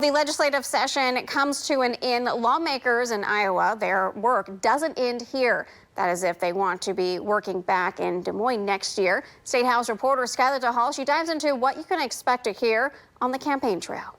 The legislative session comes to an end. Lawmakers in Iowa, their work doesn't end here. That is if they want to be working back in Des Moines next year. State House reporter Skylar DeHall, she dives into what you can expect to hear on the campaign trail.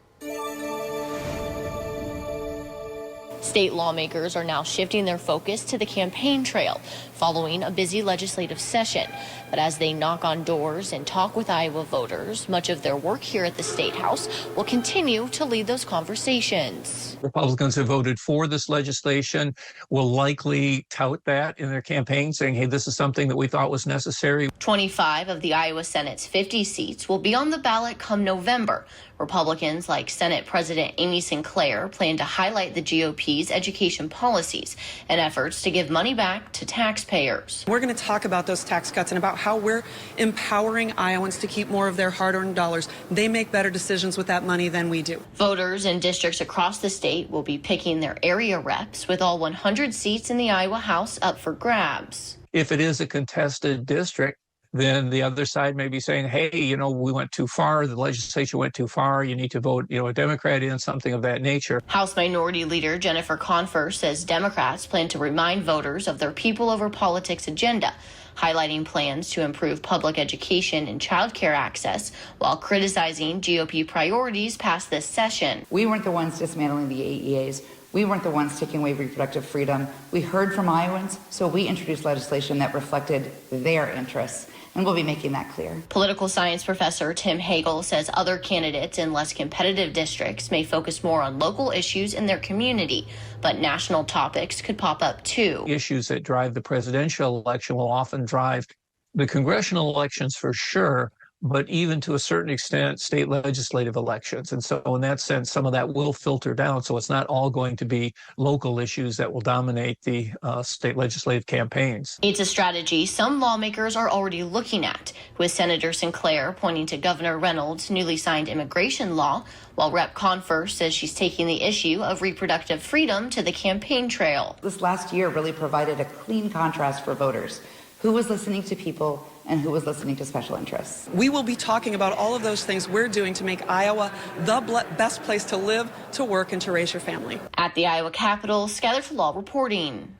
State lawmakers are now shifting their focus to the campaign trail following a busy legislative session. But as they knock on doors and talk with Iowa voters, much of their work here at the State House will continue to lead those conversations. Republicans who voted for this legislation will likely tout that in their campaign, saying, hey, this is something that we thought was necessary. 25 of the Iowa Senate's 50 seats will be on the ballot come November. Republicans like Senate President Amy Sinclair plan to highlight the GOP's education policies and efforts to give money back to taxpayers. We're going to talk about those tax cuts and about how we're empowering Iowans to keep more of their hard-earned dollars. They make better decisions with that money than we do. Voters in districts across the state will be picking their area reps, with all 100 seats in the Iowa House up for grabs. If it is a contested district, then the other side may be saying, hey, we went too far. The legislature went too far. You need to vote, a Democrat in, something of that nature. House Minority Leader Jennifer Confer says Democrats plan to remind voters of their people over politics agenda, highlighting plans to improve public education and child care access while criticizing GOP priorities past this session. We weren't the ones dismantling the AEAs. We weren't the ones taking away reproductive freedom. We heard from Iowans, so we introduced legislation that reflected their interests. And we'll be making that clear. Political science professor Tim Hagel says other candidates in less competitive districts may focus more on local issues in their community, but national topics could pop up too. Issues that drive the presidential election will often drive the congressional elections for sure, but even to a certain extent, state legislative elections. And so in that sense, some of that will filter down. So it's not all going to be local issues that will dominate the state legislative campaigns. It's a strategy some lawmakers are already looking at, with Senator Sinclair pointing to Governor Reynolds' newly signed immigration law, while Rep. Confer says she's taking the issue of reproductive freedom to the campaign trail. This last year really provided a clean contrast for voters. Who was listening to people and who was listening to special interests. We will be talking about all of those things we're doing to make Iowa the best place to live, to work, and to raise your family. At the Iowa Capitol, Skylar DeHall reporting.